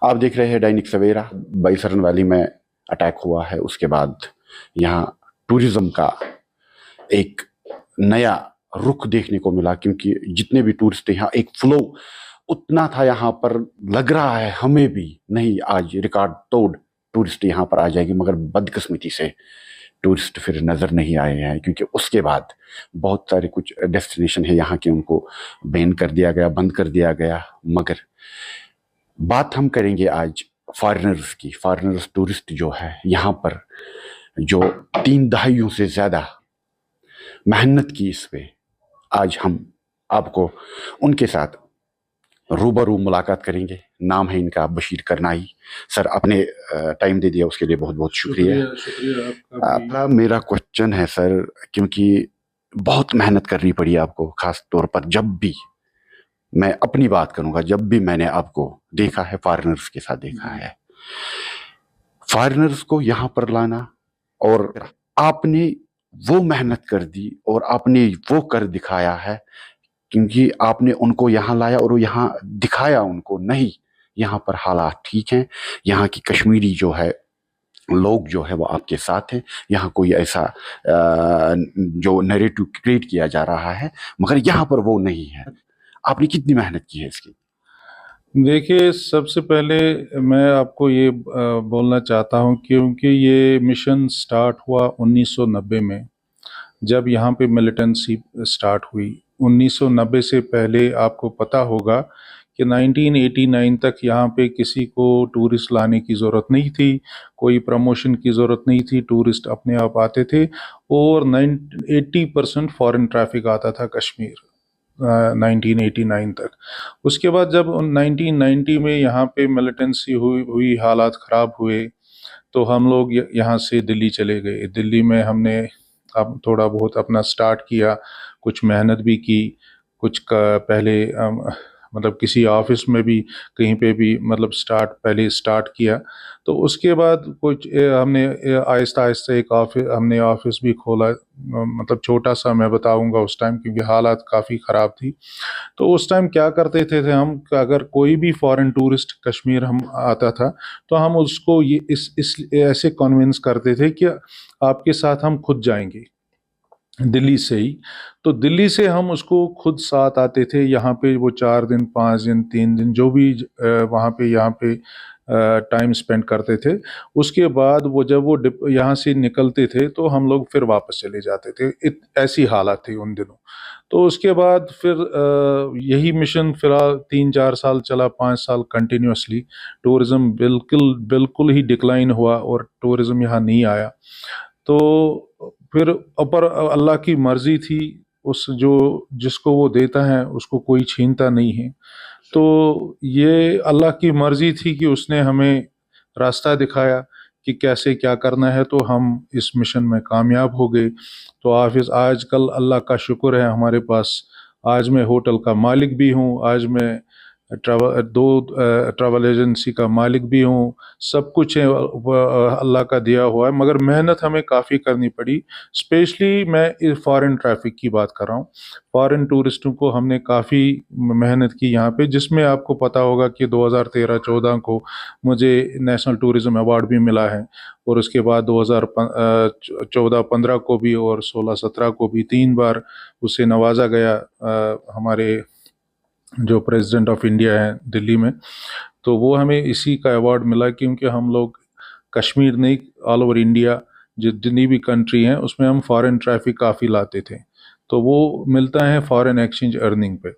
आप देख रहे हैं दैनिक सवेरा। बाईसरन वैली में अटैक हुआ है, उसके बाद यहाँ टूरिज्म का एक नया रुख देखने को मिला, क्योंकि जितने भी टूरिस्ट थे यहाँ एक फ्लो उतना था यहाँ पर। लग रहा है हमें भी नहीं आज रिकॉर्ड तोड़ टूरिस्ट यहाँ पर आ जाएगी, मगर बदकिस्मती से टूरिस्ट फिर नजर नहीं आए हैं, क्योंकि उसके बाद बहुत सारे कुछ डेस्टिनेशन है यहाँ के, उनको बैन कर दिया गया, बंद कर दिया गया। मगर बात हम करेंगे आज फॉरेनर्स की। फॉरेनर्स टूरिस्ट जो है यहाँ पर, जो 3 दहाइयों से ज्यादा मेहनत की इस पे, आज हम आपको उनके साथ रूबरू मुलाकात करेंगे। नाम है इनका बशीर करनाई। सर, आपने टाइम दे दिया उसके लिए बहुत बहुत शुक्रिया। शुक्रिया। मेरा क्वेश्चन है सर, क्योंकि बहुत मेहनत करनी पड़ी आपको, खास तौर पर जब भी मैं अपनी बात करूंगा, जब भी मैंने आपको देखा है, फॉरेनर्स के साथ देखा है, फॉरेनर्स को यहाँ पर लाना, और आपने वो मेहनत कर दी और आपने वो कर दिखाया है, क्योंकि आपने उनको यहाँ लाया और यहाँ दिखाया उनको नहीं यहाँ पर हालात ठीक हैं, यहाँ की कश्मीरी जो है लोग जो है वो आपके साथ हैं। यहाँ कोई ऐसा जो नैरेटिव क्रिएट किया जा रहा है, मगर यहाँ पर वो नहीं है। आपने कितनी मेहनत की है इसकी? देखिए, सबसे पहले मैं आपको ये बोलना चाहता हूँ, क्योंकि ये मिशन स्टार्ट हुआ 1990 में, जब यहाँ पे मिलिटेंसी स्टार्ट हुई। 1990 से पहले आपको पता होगा कि 1989 तक यहाँ पे किसी को टूरिस्ट लाने की ज़रूरत नहीं थी, कोई प्रमोशन की ज़रूरत नहीं थी, टूरिस्ट अपने आप आते थे, और 80% फॉरेन ट्रैफिक आता था कश्मीर 1989 तक। उसके बाद जब 1990 में यहाँ पे मिलिटेंसी हुई, हालात ख़राब हुए, तो हम लोग यहाँ से दिल्ली चले गए। दिल्ली में हमने अब थोड़ा बहुत अपना स्टार्ट किया, कुछ मेहनत भी की, कुछ का पहले मतलब किसी ऑफिस में भी कहीं पे भी मतलब पहले स्टार्ट किया। तो उसके बाद कुछ हमने आहिस्ता आहिस्ता एक ऑफिस भी खोला, मतलब छोटा सा मैं बताऊंगा उस टाइम, क्योंकि हालात काफ़ी ख़राब थी। तो उस टाइम क्या करते थे हम, अगर कोई भी फॉरेन टूरिस्ट कश्मीर हम आता था, तो हम उसको ये इस ऐसे कन्विंस करते थे कि आपके साथ हम खुद जाएंगे दिल्ली से ही। तो दिल्ली से हम उसको खुद साथ आते थे यहाँ पे, वो 4 दिन 5 दिन 3 दिन जो भी वहाँ पे यहाँ पे टाइम स्पेंड करते थे। उसके बाद वो जब वो यहाँ से निकलते थे तो हम लोग फिर वापस चले जाते थे। ऐसी हालत थी उन दिनों। तो उसके बाद फिर यही मिशन फिलहाल 3-4 साल चला, 5 साल कंटिन्यूसली। टूरिज़्म बिल्कुल बिल्कुल ही डिक्लाइन हुआ और टूरिज़्म यहाँ नहीं आया। तो फिर ऊपर अल्लाह की मर्जी थी, उस जो जिसको वो देता है उसको कोई छीनता नहीं है। तो ये अल्लाह की मर्जी थी कि उसने हमें रास्ता दिखाया कि कैसे क्या करना है, तो हम इस मिशन में कामयाब हो गए। तो आजकल अल्लाह का शुक्र है हमारे पास, आज मैं होटल का मालिक भी हूँ, आज मैं ट्रैवल एजेंसी का मालिक भी हूँ, सब कुछ है अल्लाह का दिया हुआ है। मगर मेहनत हमें काफ़ी करनी पड़ी। स्पेशली मैं फॉरेन ट्रैफिक की बात कर रहा हूँ। फॉरेन टूरिस्टों को हमने काफ़ी मेहनत की यहाँ पे, जिसमें आपको पता होगा कि 2013-14 को मुझे नेशनल टूरिज्म अवार्ड भी मिला है, और उसके बाद 2014-15 को भी और 16-17 को भी 3 बार उससे नवाजा गया हमारे जो प्रेसिडेंट ऑफ इंडिया है दिल्ली में। तो वो हमें इसी का अवार्ड मिला, क्योंकि हम लोग कश्मीर नहीं, ऑल ओवर इंडिया जितनी भी कंट्री हैं उसमें हम फॉरेन ट्रैफिक काफ़ी लाते थे, तो वो मिलता है फॉरेन एक्सचेंज अर्निंग पे।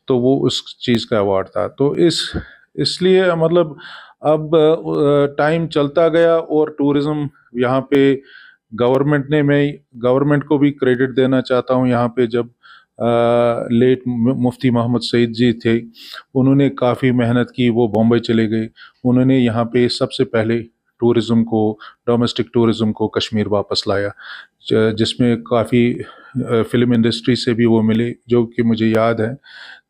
तो वो उस चीज़ का अवार्ड था। तो इसलिए मतलब अब टाइम चलता गया और टूरिज़्म यहाँ पे मैं गवर्नमेंट को भी क्रेडिट देना चाहता हूँ। यहाँ पे जब लेट मुफ्ती मोहम्मद सईद जी थे, उन्होंने काफ़ी मेहनत की, वो बॉम्बे चले गए। उन्होंने यहाँ पे सबसे पहले टूरिज़्म को, डोमेस्टिक टूरिज़्म को कश्मीर वापस लाया, जिसमें काफ़ी फिल्म इंडस्ट्री से भी वो मिले, जो कि मुझे याद है।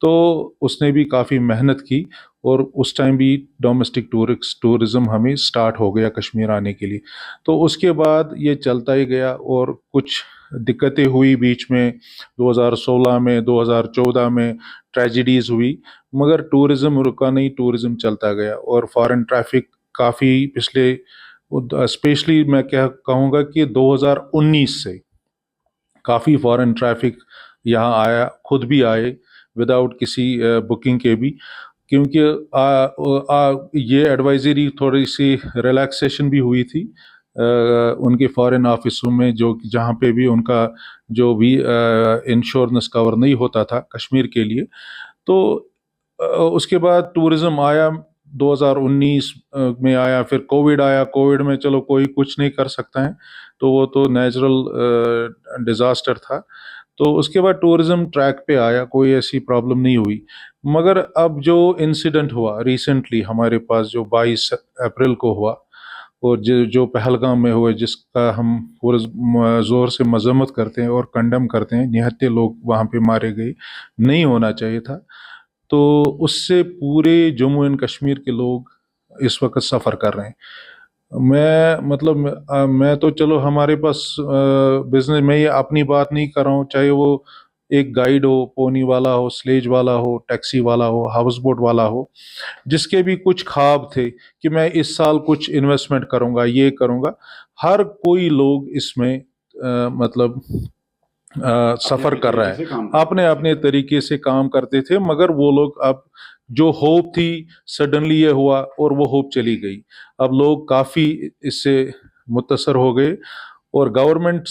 तो उसने भी काफ़ी मेहनत की, और उस टाइम भी डोमेस्टिक टूरिज़्म हमें स्टार्ट हो गया कश्मीर आने के लिए। तो उसके बाद ये चलता ही गया, और कुछ दिक्कतें हुई बीच में, 2016 में, 2014 में ट्रेजिडीज़ हुई, मगर टूरिज़्म रुका नहीं, टूरिज़्म चलता गया। और फॉरेन ट्रैफिक काफ़ी पिछले, स्पेशली मैं क्या कहूँगा कि 2019 से काफ़ी फॉरेन ट्रैफिक यहाँ आया, खुद भी आए विदाउट किसी बुकिंग के भी, क्योंकि ये एडवाइजरी थोड़ी सी रिलैक्सेशन भी हुई थी उनके फॉरेन ऑफिसों में, जो जहाँ पे भी उनका जो भी इंश्योरेंस कवर नहीं होता था कश्मीर के लिए। तो उसके बाद टूरिज़्म आया, 2019 में आया, फिर कोविड आया। कोविड में चलो कोई कुछ नहीं कर सकता है, तो वो तो नेचुरल डिज़ास्टर था। तो उसके बाद टूरिज़्म ट्रैक पे आया, कोई ऐसी प्रॉब्लम नहीं हुई। मगर अब जो इंसिडेंट हुआ रिसेंटली हमारे पास, जो 22 अप्रैल को हुआ, और जो पहलगाम में हुए, जिसका हम पूरे ज़ोर से मजम्मत करते हैं और कंडम करते हैं, निहत्थे लोग वहाँ पे मारे गए, नहीं होना चाहिए था। तो उससे पूरे जम्मू एंड कश्मीर के लोग इस वक्त सफ़र कर रहे हैं। मैं मतलब मैं तो चलो हमारे पास बिजनेस में, ये अपनी बात नहीं कर रहा हूँ, चाहे वो एक गाइड हो, पोनी वाला हो, स्लेज वाला हो, टैक्सी वाला हो, हाउस बोट वाला हो, जिसके भी कुछ ख्वाब थे कि मैं इस साल कुछ इन्वेस्टमेंट करूंगा, ये करूंगा, हर कोई लोग इसमें मतलब सफ़र कर रहा है, अपने अपने तरीके से काम करते थे। मगर वो लोग, अब जो होप थी, सडनली ये हुआ और वो होप चली गई। अब लोग काफ़ी इससे मुतासर हो गए, और गवर्नमेंट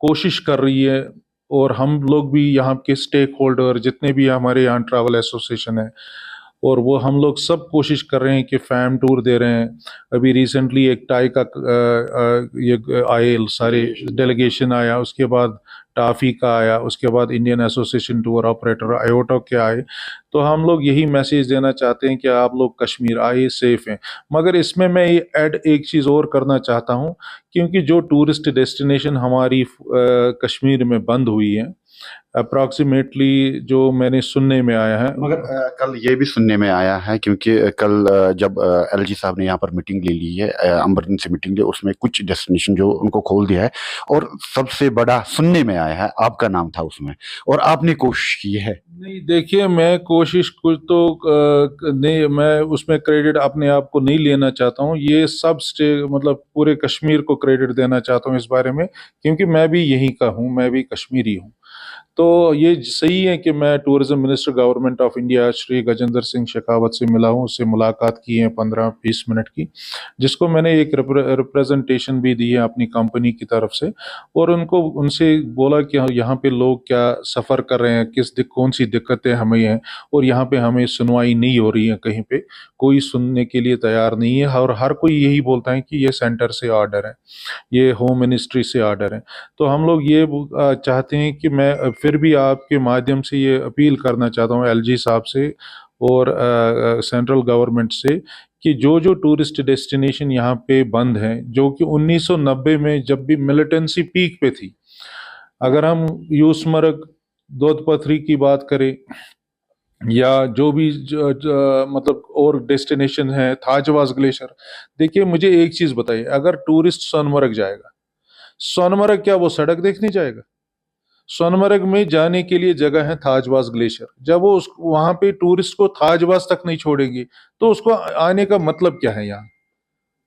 कोशिश कर रही है, और हम लोग भी यहाँ के स्टेक होल्डर जितने भी हमारे यहाँ ट्रैवल एसोसिएशन है, और वो हम लोग सब कोशिश कर रहे हैं कि फैम टूर दे रहे हैं। अभी रिसेंटली एक टाई का ये आए, सारे डेलीगेशन आया, उसके बाद टाफी का आया, उसके बाद Indian association tour operator iota के आए। तो हम लोग यही मैसेज देना चाहते हैं कि आप लोग कश्मीर आए, सेफ हैं। मगर इसमें मैं ये ऐड एक चीज़ और करना चाहता हूँ, क्योंकि जो टूरिस्ट डेस्टिनेशन हमारी कश्मीर में बंद हुई है, अप्रॉक्सीमेटली जो मैंने सुनने में आया है, मगर कल ये भी सुनने में आया है, क्योंकि कल जब एलजी साहब ने यहाँ पर मीटिंग ले ली है, इमरजेंसी मीटिंग ली, उसमें कुछ डेस्टिनेशन जो उनको खोल दिया है, और सबसे बड़ा सुनने में आया है आपका नाम था उसमें, और आपने कोशिश की है। नहीं, देखिए, मैं कोशिश कुछ तो नहीं, मैं उसमें क्रेडिट अपने आप को नहीं लेना चाहता हूँ। ये सब मतलब पूरे कश्मीर को क्रेडिट देना चाहता हूँ इस बारे में, क्योंकि मैं भी यहीं का हूँ, मैं भी कश्मीरी हूँ। तो ये सही है कि मैं tourism minister government of India Shri Gajendra Singh Shekhawat से मिला हूँ, उससे मुलाकात की है 15-20 मिनट की, जिसको मैंने एक रिप्रेजेंटेशन भी दी है अपनी कंपनी की तरफ से, और उनसे बोला कि यहाँ पे लोग क्या सफ़र कर रहे हैं, कौन सी दिक्कतें हमें हैं, और यहाँ पे हमें सुनवाई नहीं हो रही है, कहीं पे कोई सुनने के लिए तैयार नहीं है, और हर कोई यही बोलता है कि ये सेंटर से ऑर्डर है, ये होम मिनिस्ट्री से ऑर्डर है। तो हम लोग ये चाहते हैं कि मैं फिर भी आपके माध्यम से ये अपील करना चाहता हूँ एलजी साहब से और सेंट्रल गवर्नमेंट से, कि जो जो टूरिस्ट डेस्टिनेशन यहाँ पे बंद हैं, जो कि 1990 में जब भी मिलिटेंसी पीक पे थी, अगर हम यूसमर्ग, दोद पथरी की बात करें, या जो भी मतलब और डेस्टिनेशन है, थाजवास ग्लेशियर। देखिए, मुझे एक चीज बताइए, अगर टूरिस्ट सोनमर्ग जाएगा, सोनमर्ग क्या वो सड़क देखने जाएगा? सोनमर्ग में जाने के लिए जगह है थाजवास ग्लेशियर। जब वो वहां पे टूरिस्ट को थाजवास तक नहीं छोड़ेंगे, तो उसको आने का मतलब क्या है? यहाँ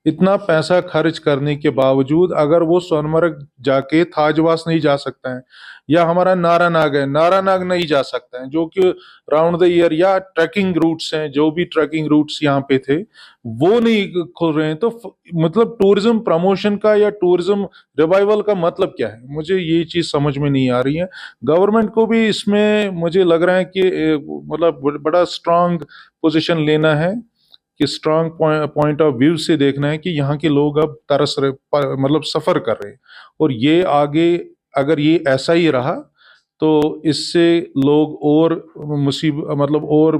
इतना पैसा खर्च करने के बावजूद अगर वो सोनमर्ग जाके थाजवास नहीं जा सकता है, या हमारा नारानाग है, नारानाग नहीं जा सकता है, जो कि राउंड द ईयर, या ट्रैकिंग रूट्स हैं, जो भी ट्रैकिंग रूट्स यहाँ पे थे वो नहीं खुल रहे हैं, तो मतलब टूरिज्म प्रमोशन का या टूरिज्म रिवाइवल का मतलब क्या है? मुझे ये चीज समझ में नहीं आ रही है। गवर्नमेंट को भी इसमें मुझे लग रहा है कि मतलब बड़ा स्ट्रांग पोजिशन लेना है, कि स्ट्रांग पॉइंट ऑफ व्यू से देखना है कि यहाँ के लोग अब तरस रहे, मतलब सफर कर रहे हैं, और ये आगे अगर ये ऐसा ही रहा तो इससे लोग और मतलब और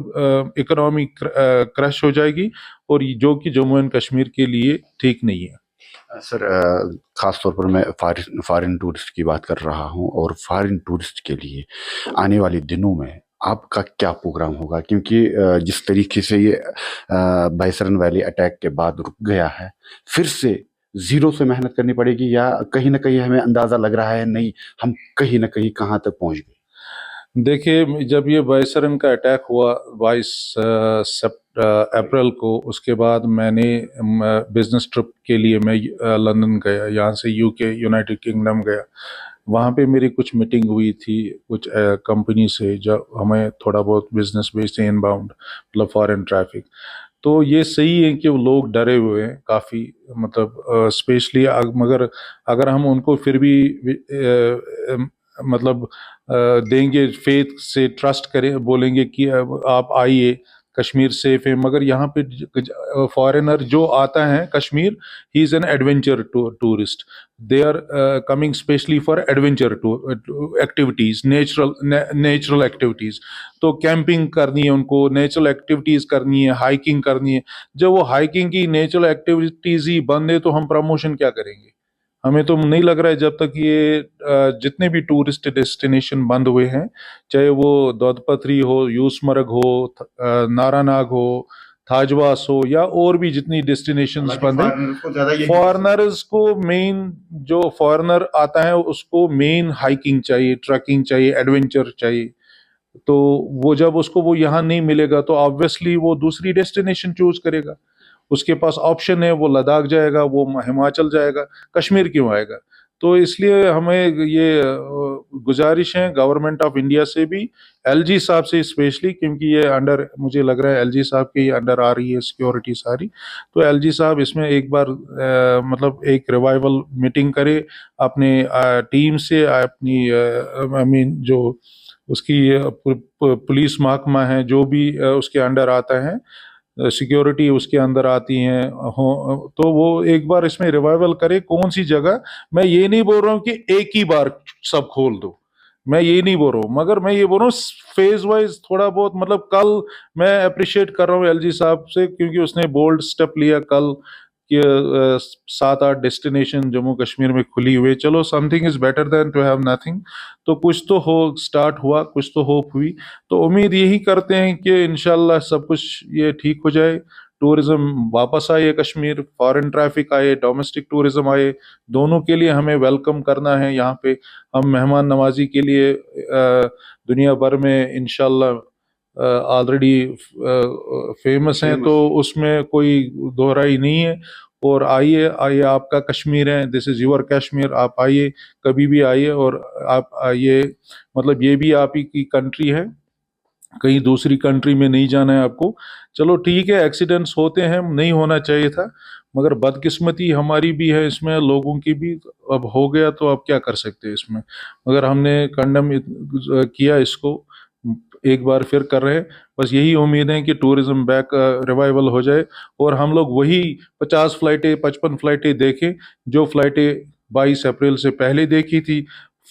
इकोनॉमी क्रैश हो जाएगी, और जो कि जम्मू एंड कश्मीर के लिए ठीक नहीं है। सर ख़ास तौर पर मैं फॉरेन टूरिस्ट की बात कर रहा हूँ, और फॉरेन टूरिस्ट के लिए आने वाले दिनों में आपका क्या प्रोग्राम होगा? क्योंकि जिस तरीके से ये बाइसरन वैली अटैक के बाद रुक गया है, फिर से ज़ीरो से मेहनत करनी पड़ेगी, या कहीं न कहीं हमें अंदाज़ा लग रहा है नहीं, हम कहीं न कहीं कहाँ तक पहुँच गए? देखिए, जब ये बाइसरन का अटैक हुआ 22 अप्रैल को, उसके बाद मैंने बिजनेस ट्रिप के लिए मैं लंदन गया, यहाँ से यूके यूनाइटेड किंगडम गया। वहाँ पे मेरी कुछ मीटिंग हुई थी कुछ कंपनी से, जो हमें थोड़ा बहुत बिजनेस भेजते हैं इनबाउंड, मतलब फॉरेन ट्रैफिक। तो ये सही है कि वो लोग डरे हुए हैं काफ़ी, मतलब स्पेशली मगर अगर हम उनको फिर भी मतलब देंगे, फेथ से ट्रस्ट करें, बोलेंगे कि आप आइए, कश्मीर सेफ है। मगर यहाँ पे फॉरेनर जो आता है Kashmir, he is an adventure tourist. They are coming specially for adventure activities, natural activities. तो कैंपिंग करनी है उनको, नेचुरल एक्टिविटीज़ करनी है, हाइकिंग करनी है। जब वो हाइकिंग की नेचुरल एक्टिविटीज़ ही बंद है तो हम प्रमोशन क्या करेंगे? हमें तो नहीं लग रहा है, जब तक ये जितने भी टूरिस्ट डेस्टिनेशन बंद हुए हैं, चाहे वो दौदपथरी हो, यूसमर्ग हो, नारानाग हो, थाजवास हो, या और भी जितनी डेस्टिनेशंस बंद है, फॉरेनर्स को मेन, जो फॉरेनर आता है उसको मेन हाइकिंग चाहिए, ट्रैकिंग चाहिए, एडवेंचर चाहिए। तो वो जब उसको वो यहाँ नहीं मिलेगा तो ऑब्वियसली वो दूसरी डेस्टिनेशन चूज करेगा। उसके पास ऑप्शन है, वो लद्दाख जाएगा, वो हिमाचल जाएगा, कश्मीर क्यों आएगा? तो इसलिए हमें ये गुजारिश है गवर्नमेंट ऑफ इंडिया से भी, एलजी साहब से स्पेशली, क्योंकि ये अंडर, मुझे लग रहा है एलजी साहब के अंडर आ रही है सिक्योरिटी सारी। तो एलजी साहब इसमें एक बार मतलब एक रिवाइवल मीटिंग करे अपने टीम से, अपनी आई मीन जो उसकी पुलिस महकमा है, जो भी उसके अंडर आता है, सिक्योरिटी उसके अंदर आती हैं हो, तो वो एक बार इसमें रिवाइवल करे। कौन सी जगह, मैं ये नहीं बोल रहा हूँ कि एक ही बार सब खोल दो, मैं ये नहीं बोल रहा हूँ, मगर मैं ये बोल रहा हूँ फेज वाइज थोड़ा बहुत। मतलब कल मैं अप्रिशिएट कर रहा हूँ एलजी साहब से, क्योंकि उसने बोल्ड स्टेप लिया कल कि 7-8 डेस्टिनेशन जम्मू कश्मीर में खुली हुई। चलो, something is better than to have nothing. तो कुछ तो हो, स्टार्ट हुआ, कुछ तो होप हुई। तो उम्मीद यही करते हैं कि इंशाल्लाह सब कुछ ये ठीक हो जाए, टूरिज्म वापस आए कश्मीर, फॉरेन ट्रैफिक आए, डोमेस्टिक टूरिज्म आए, दोनों के लिए हमें वेलकम करना है यहाँ पे। हम मेहमान नवाजी के लिए दुनिया भर में इंशाल्लाह ऑलरेडी फेमस हैं, तो उसमें कोई दोहराई नहीं है। और आइए आइए, आपका कश्मीर है, दिस इज़ योर कश्मीर, आप आइए, कभी भी आइए। और आप आइए, मतलब ये भी आप ही की कंट्री है, कहीं दूसरी कंट्री में नहीं जाना है आपको। चलो ठीक है, एक्सीडेंट्स होते हैं, नहीं होना चाहिए था, मगर बदकिस्मती हमारी भी है इसमें, लोगों की भी। अब हो गया तो अब क्या कर सकते हैं इसमें, मगर हमने कंडम किया इसको, एक बार फिर कर रहे हैं। बस यही उम्मीद है कि टूरिज्म बैक रिवाइवल हो जाए, और हम लोग वही 50 फ्लाइटें, 55 फ्लाइटें देखें जो फ्लाइटें 22 अप्रैल से पहले देखी थी।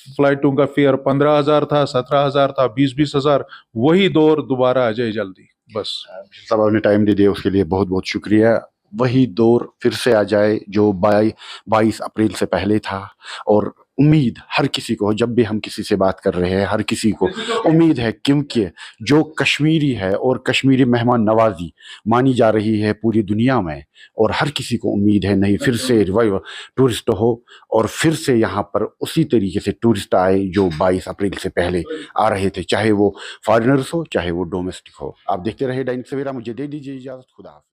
फ्लाइटों का फेयर 15,000 था, 17,000 था, 20,000। वही दौर दोबारा आ जाए जल्दी, बस। साहब आपने टाइम दे दिया उसके लिए बहुत बहुत शुक्रिया। वही दौर फिर से आ जाए जो 22 अप्रैल से पहले था। और उम्मीद हर किसी को, जब भी हम किसी से बात कर रहे हैं, हर किसी को उम्मीद है, क्योंकि जो कश्मीरी है और कश्मीरी मेहमान नवाजी मानी जा रही है पूरी दुनिया में, और हर किसी को उम्मीद है नहीं फिर से रिवाइव टूरिस्ट हो, और फिर से यहाँ पर उसी तरीके से टूरिस्ट आए जो 22 अप्रैल से पहले आ रहे थे, चाहे वो फॉरेनर्स हो चाहे वो डोमेस्टिक हो। आप देखते रहे दैनिक सवेरा। मुझे दे दीजिए इजाज़त। खुदा हाफ़िज़।